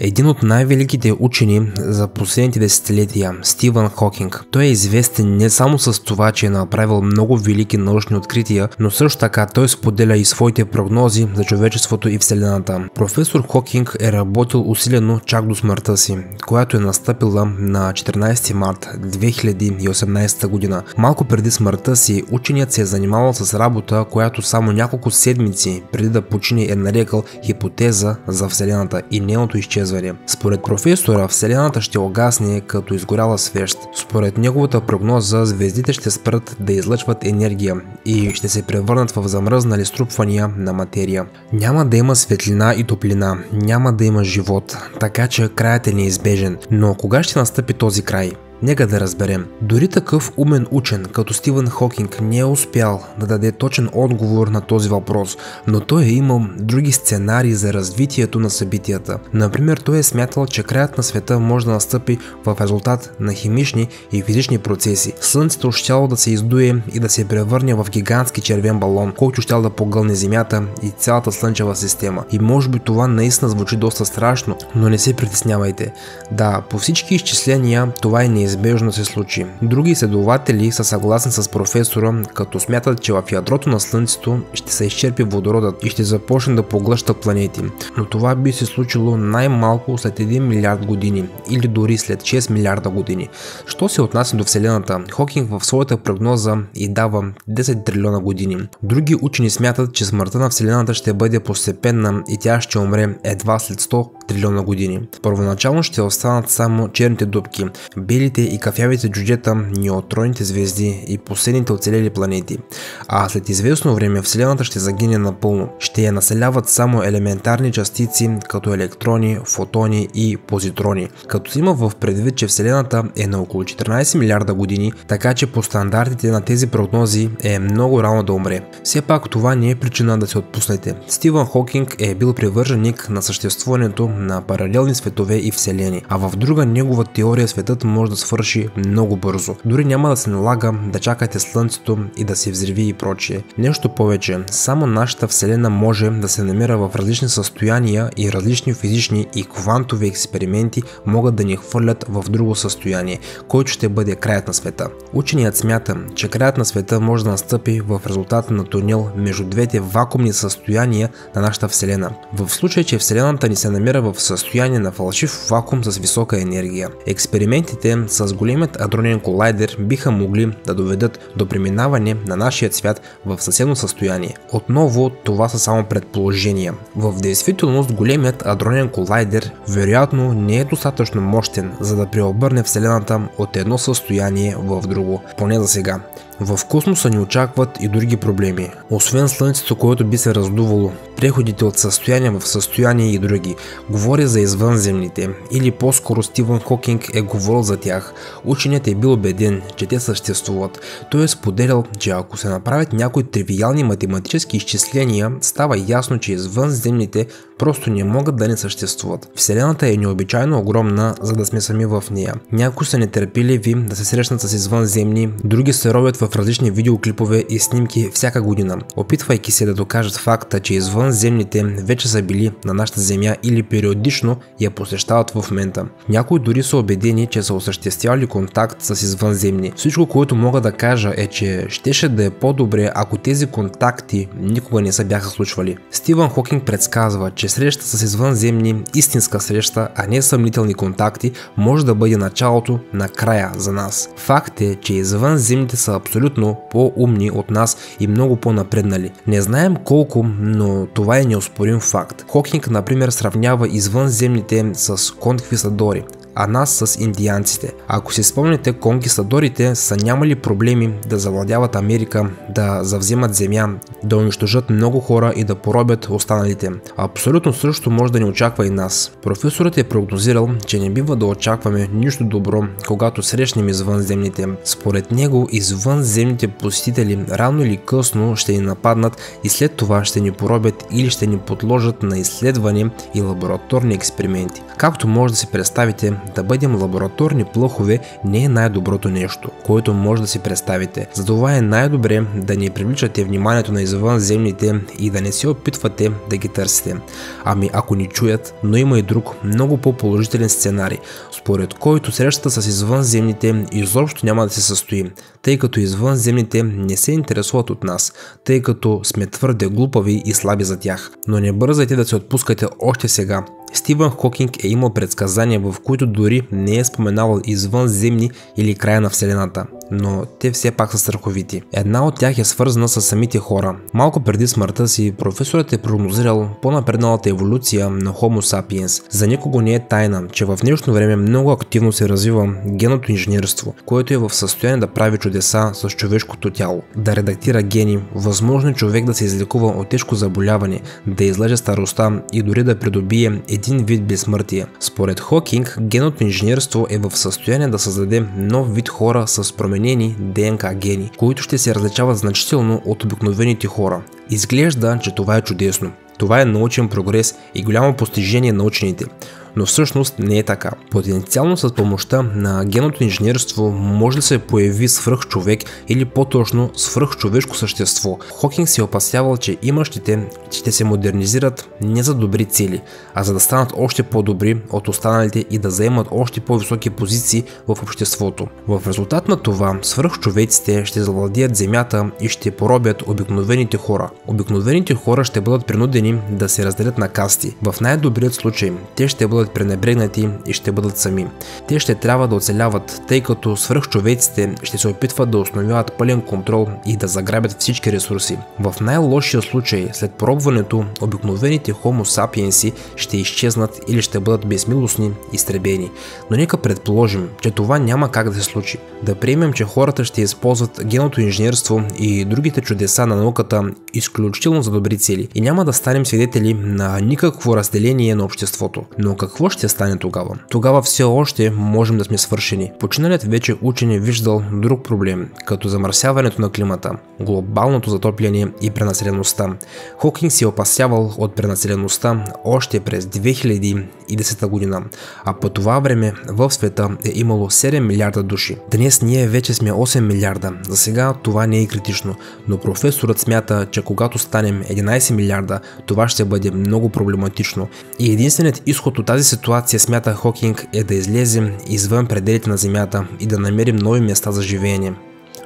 Един от най-великите учени за последните десетилетия, Стивън Хокинг. Той е известен не само с това, че е направил много велики научни открития, но също така той споделя и своите прогнози за човечеството и Вселената. Професор Хокинг е работил усилено чак до смъртта си, която е настъпила на 14 март 2018 година. Малко преди смъртта си, ученият се е занимавал с работа, която само няколко седмици преди да почине е нарекал хипотеза за Вселената и нейното изчезване. Според професора, Вселената ще огасне като изгоряла свещ. Според неговата прогноза, звездите ще спрат да излъчват енергия и ще се превърнат в замръзнали струпвания на материя. Няма да има светлина и топлина, няма да има живот, така че краят е неизбежен. Но кога ще настъпи този край? Нека да разберем. Дори такъв умен учен като Стивън Хокинг не е успял да даде точен отговор на този въпрос, но той е имал други сценарии за развитието на събитията. Например, той е смятал, че краят на света може да настъпи в резултат на химични и физични процеси. Слънцето щяло да се издуе и да се превърне в гигантски червен балон, който щял да погълне Земята и цялата Слънчева система. И може би това наистина звучи доста страшно, но не се притеснявайте. Да, по всички изчисления това е неизбежно се случи. Други изследователи са съгласни с професора, като смятат, че в ядрото на Слънцето ще се изчерпи водородът и ще започне да поглъща планети. Но това би се случило най-малко след 1 милиард години или дори след 6 милиарда години. Що се отнася до Вселената, Хокинг в своята прогноза и дава 10 трилиона години. Други учени смятат, че смъртта на Вселената ще бъде постепенна и тя ще умре едва след 100 трилиона години. Първоначално ще останат само черните дупки, белите и кафявите джуджета, неутронните звезди и последните оцелели планети. А след известно време Вселената ще загине напълно. Ще я населяват само елементарни частици, като електрони, фотони и позитрони. Като се има в предвид, че Вселената е на около 14 милиарда години, така че по стандартите на тези прогнози е много рано да умре. Все пак това не е причина да се отпуснете. Стивън Хокинг е бил привърженик на съществуването на паралелни светове и вселени, а в друга негова теория светът може да свърши много бързо. Дори няма да се налага да чакате Слънцето и да се взриви и прочие. Нещо повече, само нашата Вселена може да се намира в различни състояния и различни физични и квантови експерименти могат да ни хвърлят в друго състояние, който ще бъде краят на света. Ученият смята, че краят на света може да настъпи в резултат на тунел между двете вакуумни състояния на нашата Вселена. В случай, че Вселената ни се намира в състояние на фалшив вакуум с висока енергия. Експериментите с големият адронен колайдер биха могли да доведат до преминаване на нашия свят в съседно състояние. Отново, това са само предположения. В действителност големият адронен колайдер вероятно не е достатъчно мощен, за да преобърне Вселената от едно състояние в друго, поне за сега. В космоса ни очакват и други проблеми. Освен Слънцето, което би се раздувало, преходите от състояние в състояние и други. Говоря за извънземните, или по-скоро Стивън Хокинг е говорил за тях. Ученият е бил убеден, че те съществуват. Той е споделял, че ако се направят някои тривиални математически изчисления, става ясно, че извънземните просто не могат да не съществуват. Вселената е необичайно огромна, за да сме сами в нея. Някои са нетърпеливи да се срещнат с извънземни, други се ровят в различни видеоклипове и снимки всяка година, опитвайки се да докажат факта, че извънземните вече са били на нашата Земя или периодично я посещават в момента. Някои дори са убедени, че са осъществявали контакт с извънземни. Всичко, което мога да кажа е, че щеше да е по-добре, ако тези контакти никога не се бяха случвали. Стивън Хокинг предсказва, че среща с извънземни, истинска среща, а не съмнителни контакти, може да бъде началото на края за нас. Факт е, че извънземните са абсолютно по-умни от нас и много по-напреднали. Не знаем колко, но това е неоспорим факт. Хокинг, например, сравнява извънземните с конквистадори, а нас с индианците. Ако си спомняте, конкистадорите са нямали проблеми да завладяват Америка, да завземат земя, да унищожат много хора и да поробят останалите. Абсолютно също може да ни очаква и нас. Професорът е прогнозирал, че не бива да очакваме нищо добро, когато срещнем извънземните. Според него, извънземните посетители рано или късно ще ни нападнат и след това ще ни поробят или ще ни подложат на изследване и лабораторни експерименти. Както може да си представите, да бъдем лабораторни плъхове не е най-доброто нещо, което може да си представите. Затова е най-добре да не привличате вниманието на извънземните и да не се опитвате да ги търсите. Ами ако ни чуят, но има и друг, много по-положителен сценарий, според който срещата с извънземните изобщо няма да се състои, тъй като извънземните не се интересуват от нас, тъй като сме твърде глупави и слаби за тях. Но не бързайте да се отпускате още сега. Стивън Хокинг е имал предсказания, в които дори не е споменавал извънземни или края на Вселената, но те все пак са страховити. Една от тях е свързана с самите хора. Малко преди смъртта си, професорът е прогнозирал по-напредналата еволюция на Homo sapiens. За никого не е тайна, че в днешно време много активно се развива генното инженерство, което е в състояние да прави чудеса с човешкото тяло, да редактира гени, възможно е човек да се излекува от тежко заболяване, да излъже старостта и дори да придобие един вид безсмъртие. Според Хокинг, генното инженерство е в състояние да създаде нов вид хора с променени ДНК гени, които ще се различават значително от обикновените хора. Изглежда, че това е чудесно. Това е научен прогрес и голямо постижение на учените. Но всъщност не е така. Потенциално с помощта на генното инженерство може да се появи свръхчовек или по-точно свръхчовешко същество. Хокинг се опасявал, че имащите ще се модернизират не за добри цели, а за да станат още по-добри от останалите и да заемат още по-високи позиции в обществото. В резултат на това свръхчовеците ще завладеят земята и ще поробят обикновените хора. Обикновените хора ще бъдат принудени да се разделят на касти. В най-добрият случай те ще бъдат пренебрегнати и ще бъдат сами. Те ще трябва да оцеляват, тъй като свръхчовеците ще се опитват да установяват пълен контрол и да заграбят всички ресурси. В най-лошия случай, след пробването, обикновените Homo sapiens ще изчезнат или ще бъдат безмилостни и изтребени. Но нека предположим, че това няма как да се случи. Да приемем, че хората ще използват генното инженерство и другите чудеса на науката изключително за добри цели и няма да станем свидетели на никакво разделение на обществото. Но какво ще стане тогава? Тогава все още можем да сме свършени. Починалият вече учен е виждал друг проблем, като замърсяването на климата, глобалното затопляне и пренаселеността. Хокинг се опасявал от пренаселеността още през 2010 година, а по това време в света е имало 7 милиарда души. Днес ние вече сме 8 милиарда. За сега това не е критично, но професорът смята, че когато станем 11 милиарда, това ще бъде много проблематично. И единственият изход от тази ситуация, смята Хокинг, е да излезем извън пределите на Земята и да намерим нови места за живеене.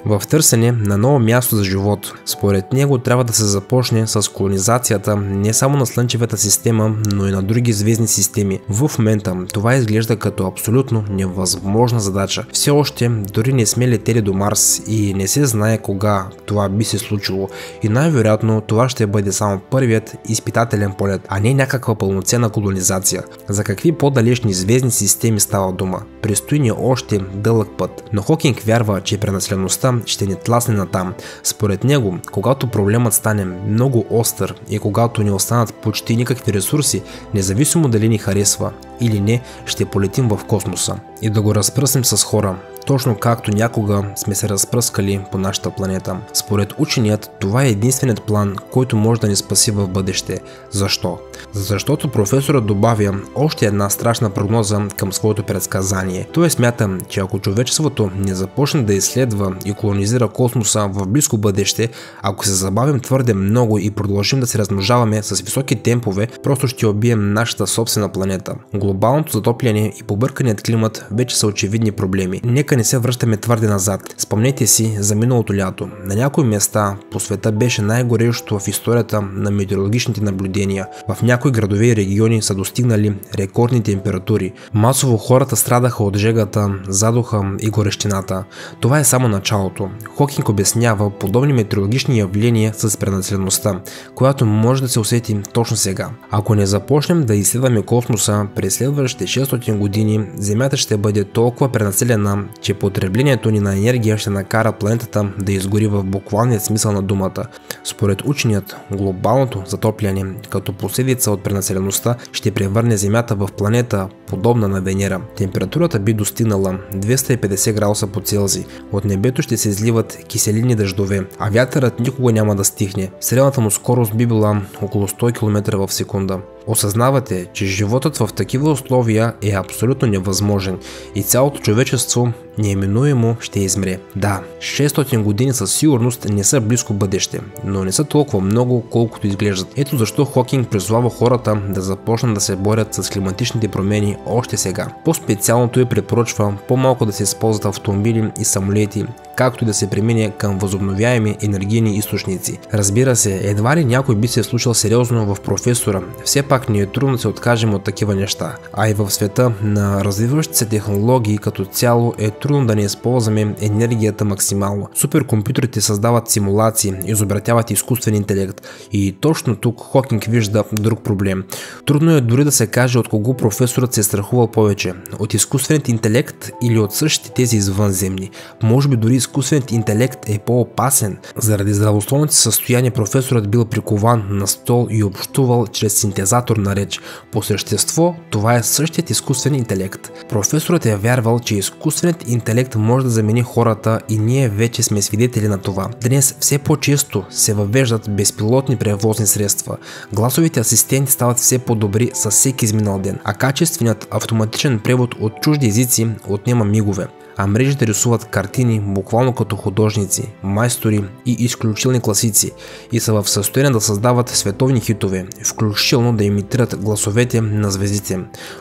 В търсене на ново място за живот. Според него трябва да се започне с колонизацията не само на Слънчевата система, но и на други звездни системи. В момента това изглежда като абсолютно невъзможна задача. Все още дори не сме летели до Марс и не се знае кога това би се случило и най-вероятно това ще бъде само първият изпитателен полет, а не някаква пълноценна колонизация. За какви по-далечни звездни системи става дума? Предстои ни още дълъг път, но Хокинг вярва, че пренаселеността ще ни тласне натам. Според него, когато проблемът стане много остър и когато не останат почти никакви ресурси, независимо дали ни харесва или не, ще полетим в космоса и да го разпръснем с хора, точно както някога сме се разпръскали по нашата планета. Според ученият, това е единственият план, който може да ни спаси в бъдеще. Защо? Защото професорът добавя още една страшна прогноза към своето предсказание. Той смята, че ако човечеството не започне да изследва и колонизира космоса в близко бъдеще, ако се забавим твърде много и продължим да се размножаваме с високи темпове, просто ще убием нашата собствена планета. Глобалното затопляне и побърканият климат вече са очевидни проблеми. Нека не се връщаме твърде назад. Спомнете си за миналото лято. На някои места по света беше най-горещо в историята на метеорологичните наблюдения. В някои градове и региони са достигнали рекордни температури. Масово хората страдаха от жегата, задуха и горещината. Това е само началото. Хокинг обяснява подобни метеорологични явления с пренаселеността, която може да се усети точно сега. Ако не започнем да изследваме космоса през следващите 600 години, Земята ще бъде толкова пренаселена, че потреблението ни на енергия ще накара планетата да изгори в буквалния смисъл на думата. Според ученият, глобалното затопляне като последица от пренаселеността ще превърне Земята в планета, подобна на Венера. Температурата би достигнала 250 градуса по Целзий. От небето ще се изливат киселини дъждове, а вятърът никога няма да стихне. Средната му скорост би била около 100 км в секунда. Осъзнавате, че животът в такива условия е абсолютно невъзможен и цялото човечество неминуемо ще измре. Да, 600 години със сигурност не са близко бъдеще, но не са толкова много, колкото изглеждат. Ето защо Хокинг призовава хората да започнат да се борят с климатичните промени още сега. По-специално той препоръчва по-малко да се използват автомобили и самолети, както и да се премине към възобновяеми енергийни източници. Разбира се, едва ли някой би се случил сериозно в професора, все пак не е трудно да се откажем от такива неща. А и в света на развиващите се технологии като цяло е трудно да не използваме енергията максимално. Суперкомпютрите създават симулации, изобретяват изкуствен интелект и точно тук Хокинг вижда друг проблем. Трудно е дори да се каже от кого професорът се е страхувал повече, от изкуственият интелект или от същите тези извънземни. Може би дори изкуственият интелект е по-опасен. Заради здравословното състояние професорът бил прикован на стол и общувал чрез синтезатор на реч. По същество това е същият изкуствен интелект. Професорът е вярвал, че изкуственият интелект може да замени хората и ние вече сме свидетели на това. Днес все по-често се въвеждат безпилотни превозни средства. Гласовите асистенти стават все по-добри с всеки изминал ден, а качественият автоматичен превод от чужди езици отнема мигове. А мрежите рисуват картини буквално като художници, майстори и изключителни класици и са в състояние да създават световни хитове, включително да имитират гласовете на звездите.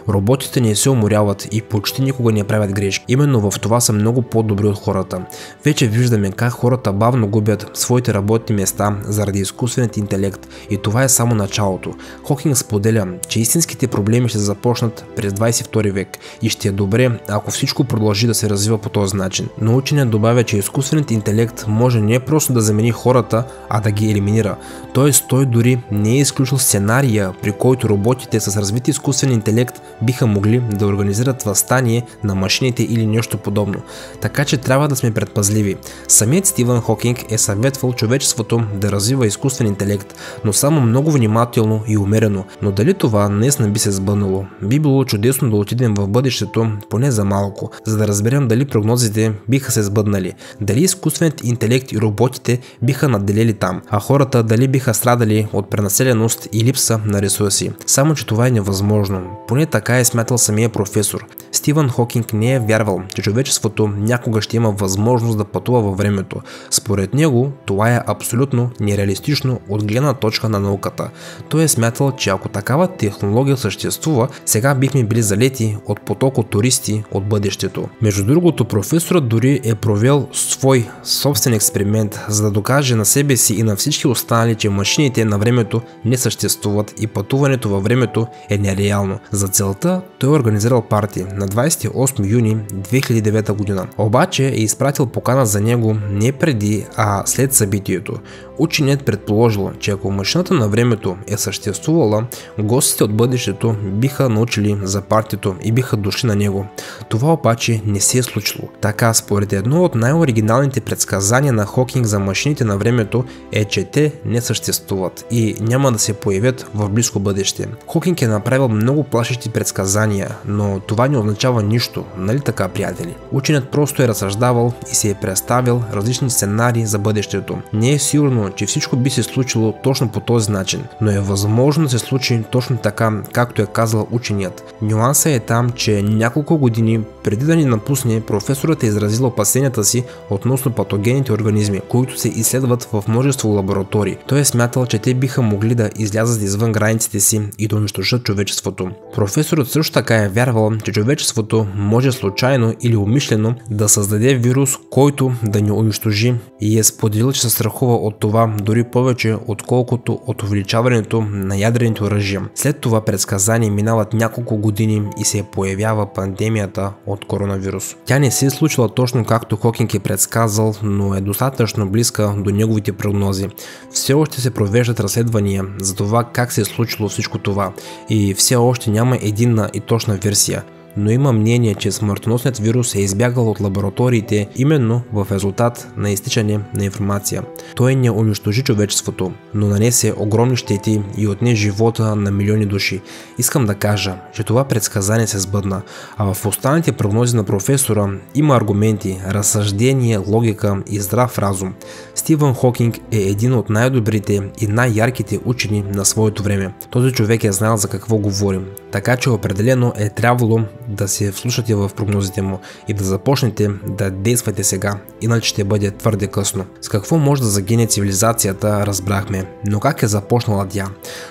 Роботите не се уморяват и почти никога не правят грешки. Именно в това са много по-добри от хората. Вече виждаме как хората бавно губят своите работни места заради изкуственият интелект и това е само началото. Хокинг споделя, че истинските проблеми ще започнат през 22 век и ще е добре, ако всичко продължи да се развива по този начин. Но ученият добавя, че изкуственият интелект може не просто да замени хората, а да ги елиминира. Тоест той дори не е изключил сценария, при който роботите с развит изкуствен интелект биха могли да организират въстание на машините или нещо подобно. Така че трябва да сме предпазливи. Самият Стивън Хокинг е съветвал човечеството да развива изкуствен интелект, но само много внимателно и умерено. Но дали това наистина би се сбъднало? Би било чудесно да отидем в бъдещето, поне за малко, за да разберем дали прогнозите биха се сбъднали, дали изкуственият интелект и роботите биха надделели там, а хората дали биха страдали от пренаселеност и липса на ресурси. Само че това е невъзможно. Поне така е смятал самия професор. Стивън Хокинг не е вярвал, че човечеството някога ще има възможност да пътува във времето. Според него това е абсолютно нереалистично от гледна точка на науката. Той е смятал, че ако такава технология съществува, сега бихме били залети от поток от туристи от бъдещето. Между другото, професорът дори е провел свой собствен експеримент, за да докаже на себе си и на всички останали, че машините на времето не съществуват и пътуването във времето е нереално. За целта той е организирал парти на 28 юни 2009 година. Обаче е изпратил покана за него не преди, а след събитието. Ученият предположил, че ако машината на времето е съществувала, гостите от бъдещето биха научили за партито и биха дошли на него. Това обаче не се е случило. Така, според едно от най-оригиналните предсказания на Хокинг за машините на времето е, че те не съществуват и няма да се появят в близко бъдеще. Хокинг е направил много плашещи предсказания, но това не означава нищо, нали така, приятели? Ученият просто е разсъждавал и се е представил различни сценарии за бъдещето. Не е сигурно, че всичко би се случило точно по този начин, но е възможно да се случи точно така, както е казал ученият. Нюансът е там, че няколко години преди да ни напусне, професорът е изразил опасенията си относно патогенните организми, които се изследват в множество лаборатории. Той е смятал, че те биха могли да излязат извън границите си и да унищожат човечеството. Професорът също така е вярвал, че човечеството може случайно или умишлено да създаде вирус, който да ни унищожи и е споделил, че се страхува от това дори повече, отколкото от увеличаването на ядрените оръжия. След това предсказание минават няколко години и се появява пандемията от коронавирус. Тя не се е случила точно както Хокинг е предсказал, но е достатъчно близка до неговите прогнози. Все още се провеждат разследвания за това как се е случило всичко това и все още няма единна и точна версия. но има мнение, че смъртоносният вирус е избягал от лабораториите именно в резултат на изтичане на информация. Той не унищожи човечеството, но нанесе огромни щети и отне живота на милиони души. Искам да кажа, че това предсказание се сбъдна, а в останалите прогнози на професора има аргументи, разсъждение, логика и здрав разум. Стивън Хокинг е един от най-добрите и най-ярките учени на своето време. Този човек е знаел за какво говорим, така че определено е трябвало да се вслушате в прогнозите му и да започнете да действате сега, иначе ще бъде твърде късно. С какво може да загине цивилизацията, разбрахме, но как е започнала тя?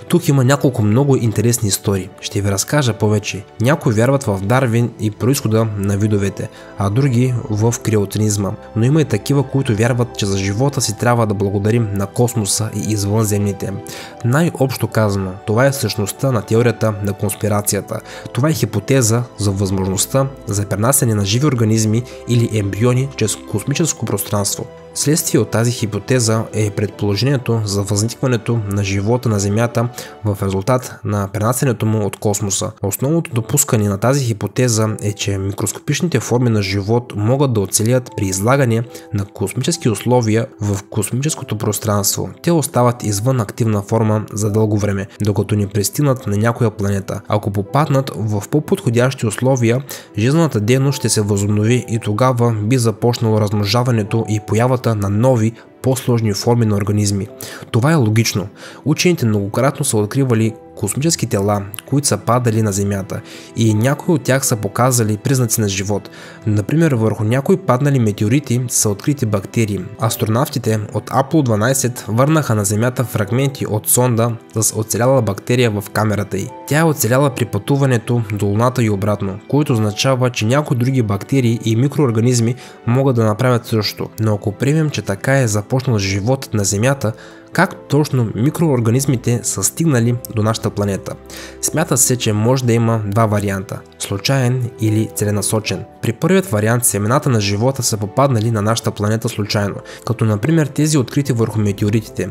Тук има няколко много интересни истории, ще ви разкажа повече. Някои вярват в Дарвин и произхода на видовете, а други в креационизма, но има и такива, които вярват, че за живота си трябва да благодарим на космоса и извънземните. Най-общо казано, това е същността на теорията на конспирацията. Това е хипотеза за възможността за пренасяне на живи организми или ембриони чрез космическо пространство. Следствие от тази хипотеза е предположението за възникването на живота на Земята в резултат на пренасянето му от космоса. Основното допускане на тази хипотеза е, че микроскопичните форми на живот могат да оцелят при излагане на космически условия в космическото пространство. Те остават извън активна форма за дълго време, докато не пристигнат на някоя планета. Ако попаднат в по-подходящи условия, жизнената дейност ще се възобнови и тогава би започнало размножаването и появата на нови, по-сложни форми на организми. Това е логично. Учените многократно са откривали космически тела, които са падали на Земята и някои от тях са показали признаци на живот. Например, върху някои паднали метеорити са открити бактерии. Астронавтите от Аполо 12 върнаха на Земята фрагменти от сонда с оцеляла бактерия в камерата й. Тя е оцеляла при пътуването до Луната и обратно, което означава, че някои други бактерии и микроорганизми могат да направят също. Но ако приемем, че така е започнал животът на Земята, как точно микроорганизмите са стигнали до нашата планета? Смята се, че може да има два варианта – случайен или целенасочен. При първият вариант семената на живота са попаднали на нашата планета случайно, като например тези открити върху метеоритите.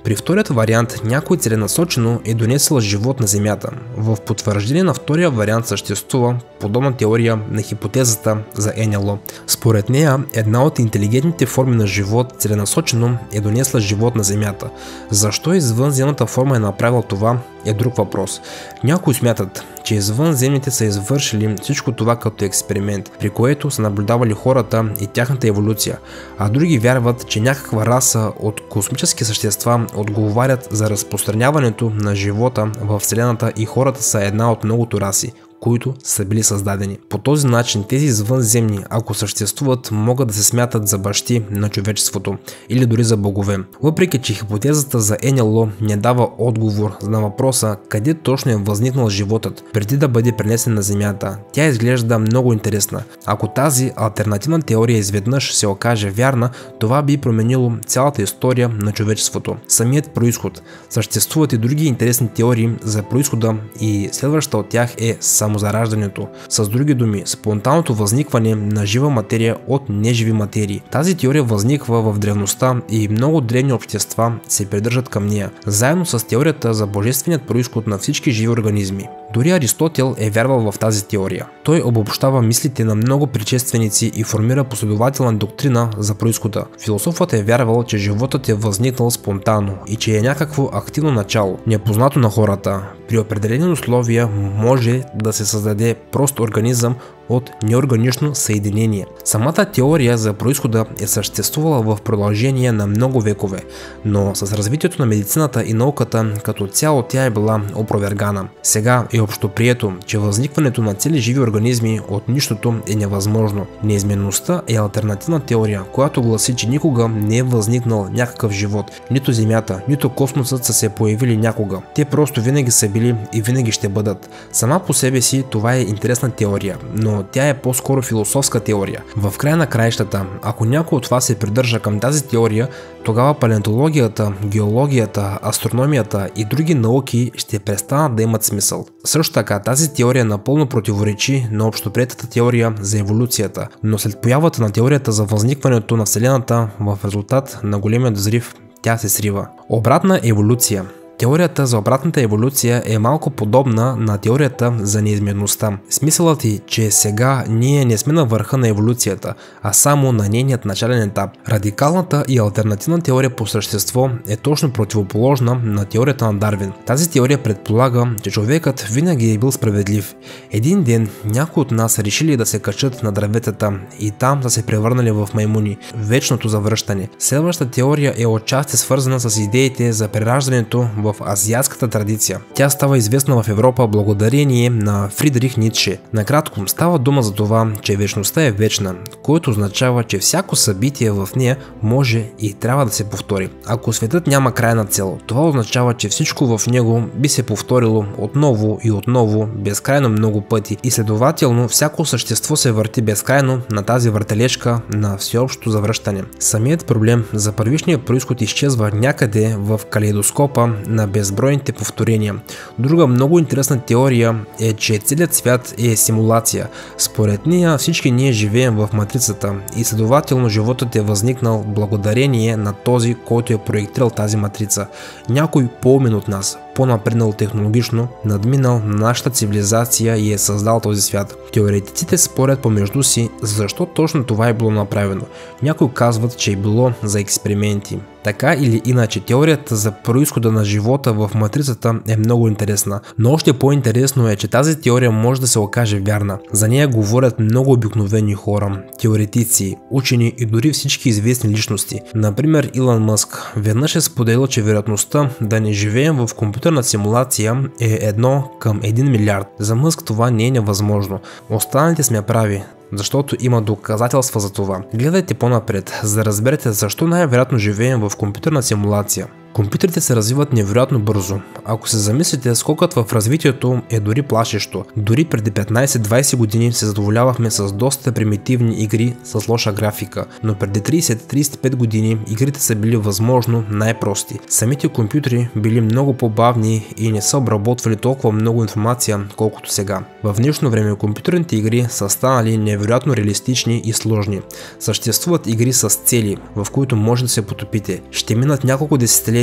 При вторият вариант някой целенасочено е донесъл живот на Земята. В потвърждение на втория вариант съществува подобна теория на хипотезата за НЛО. Според нея, една от интелигентните форми на живот целенасочено е донесла живот на Земята. Защо извънземната форма е направила това е друг въпрос. Някои смятат, че извънземните са извършили всичко това като експеримент, при което са наблюдавали хората и тяхната еволюция, а други вярват, че някаква раса от космически същества отговарят за разпространяването на живота в Вселената и хората са една от многото раси, които са били създадени. По този начин тези извънземни, ако съществуват, могат да се смятат за бащи на човечеството или дори за богове. Въпреки че хипотезата за НЛО не дава отговор на въпроса къде точно е възникнал животът преди да бъде пренесен на Земята, тя изглежда много интересна. Ако тази алтернативна теория изведнъж се окаже вярна, това би променило цялата история на човечеството. Самият произход. Съществуват и други интересни теории за произхода и следващата от тях е самозараждането. С други думи, спонтанното възникване на жива материя от неживи материи. Тази теория възниква в древността и много древни общества се придържат към нея, заедно с теорията за божественият произход на всички живи организми. Дори Аристотел е вярвал в тази теория. Той обобщава мислите на много предшественици и формира последователна доктрина за произхода. Философът е вярвал, че животът е възникнал спонтанно и че е някакво активно начало, непознато на хората. При определени условия може да се създаде прост организъм от неорганично съединение. Самата теория за произхода е съществувала в продължение на много векове, но с развитието на медицината и науката като цяло тя е била опровергана. Сега е общоприето, че възникването на цели живи организми от нищото е невъзможно. Неизменността е алтернативна теория, която гласи, че никога не е възникнал някакъв живот. Нито Земята, нито космосът са се появили някога. Те просто винаги са били и винаги ще бъдат. Сама по себе си това е интересна теория, но тя е по-скоро философска теория. В края на краищата, ако някой от вас се придържа към тази теория, тогава палеонтологията, геологията, астрономията и други науки ще престанат да имат смисъл. Също така, тази теория напълно противоречи на общоприетата теория за еволюцията, но след появата на теорията за възникването на Вселената в резултат на големият взрив, тя се срива. Обратна еволюция. Теорията за обратната еволюция е малко подобна на теорията за неизменността. Смисълът е, че сега ние не сме на върха на еволюцията, а само на нейният начален етап. Радикалната и алтернативна теория по същество е точно противоположна на теорията на Дарвин. Тази теория предполага, че човекът винаги е бил справедлив. Един ден някои от нас решили да се качат на дърветата и там да се превърнали в маймуни. Вечното завръщане. Следващата теория е отчасти свързана с идеите за прераждането в азиатската традиция. Тя става известна в Европа благодарение на Фридрих Ницше. Накратко, става дума за това, че вечността е вечна, което означава, че всяко събитие в нея може и трябва да се повтори. Ако светът няма крайна цел, това означава, че всичко в него би се повторило отново и отново, безкрайно много пъти и следователно всяко същество се върти безкрайно на тази въртележка на всеобщото завръщане. Самият проблем за първичния произход изчезва някъде в калейдоскопа на безбройните повторения. Друга много интересна теория е, че целият свят е симулация. Според нея всички ние живеем в матрицата и следователно животът е възникнал благодарение на този, който е проектирал тази матрица. Някой по-умен от нас, по-напреднал технологично, надминал нашата цивилизация и е създал този свят. Теоретиците спорят помежду си защо точно това е било направено. Някои казват, че е било за експерименти. Така или иначе, теорията за произхода на живота в матрицата е много интересна, но още по-интересно е, че тази теория може да се окаже вярна. За нея говорят много обикновени хора, теоретици, учени и дори всички известни личности. Например, Илон Мъск веднъж е споделил, че вероятността да не живеем в компютърна симулация е 1 към 1 милиард. За Мъск това не е невъзможно. Останалите сме прави, защото има доказателства за това. Гледайте по-напред, за да разберете защо най-вероятно живеем в компютърна симулация. Компютрите се развиват невероятно бързо. Ако се замислите, скокът в развитието е дори плашещо. Дори преди 15-20 години се задоволявахме с доста примитивни игри с лоша графика, но преди 30-35 години игрите са били възможно най-прости. Самите компютри били много по-бавни и не са обработвали толкова много информация, колкото сега. В днешно време компютърните игри са станали невероятно реалистични и сложни. Съществуват игри с цели, в които може да се потопите. Ще минат няколко десетилетия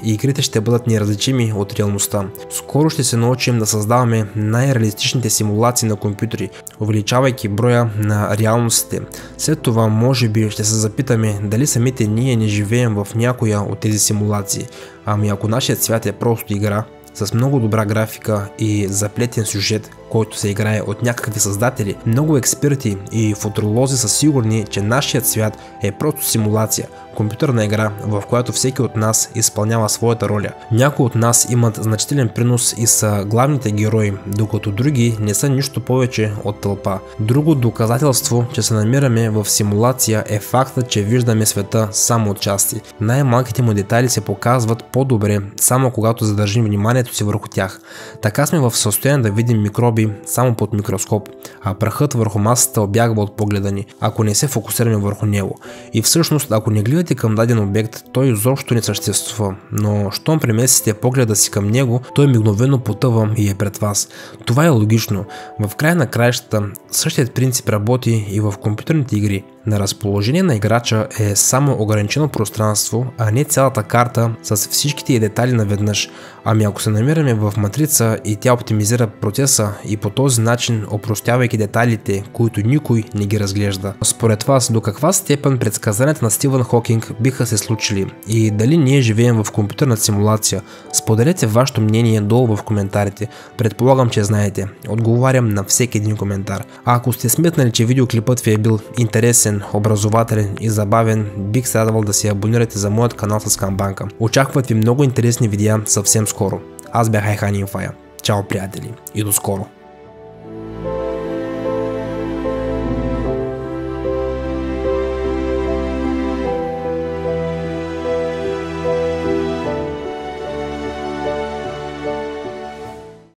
и игрите ще бъдат неразличими от реалността. Скоро ще се научим да създаваме най-реалистичните симулации на компютри, увеличавайки броя на реалностите. След това може би ще се запитаме дали самите ние не живеем в някоя от тези симулации. Ами ако нашият свят е просто игра, с много добра графика и заплетен сюжет, който се играе от някакви създатели, много експерти и футуролози са сигурни, че нашият свят е просто симулация, компютърна игра, в която всеки от нас изпълнява своята роля. Някои от нас имат значителен принос и са главните герои, докато други не са нищо повече от тълпа. Друго доказателство, че се намираме в симулация е фактът, че виждаме света само от части. Най-малките му детайли се показват по-добре, само когато задържим вниманието си върху тях. Така сме в състояние да видим микроби само под микроскоп, а прахът върху масата обягва от погледа ни, ако не се фокусираме върху него. И всъщност, ако не гледате към даден обект, той изобщо не съществува, но щом преместите погледа си към него, той мигновено потъва и е пред вас. Това е логично. В края на краищата същият принцип работи и в компютърните игри. На разположение на играча е само ограничено пространство, а не цялата карта с всичките детайли наведнъж. Ами ако се намираме в матрица и тя оптимизира процеса и по този начин опростявайки детайлите, които никой не ги разглежда. Според вас, до каква степен предсказанията на Стивън Хокинг биха се случили и дали ние живеем в компютърна симулация? Споделете вашето мнение долу в коментарите. Предполагам, че знаете. Отговарям на всеки един коментар. А ако сте сметнали, че видеоклипът ви е бил интересен, образователен и забавен, бих се радвал да се абонирате за моят канал с камбанка. Очакват ви много интересни видеа съвсем скоро. Аз бях Айхан Инфая. Чао, приятели, и до скоро!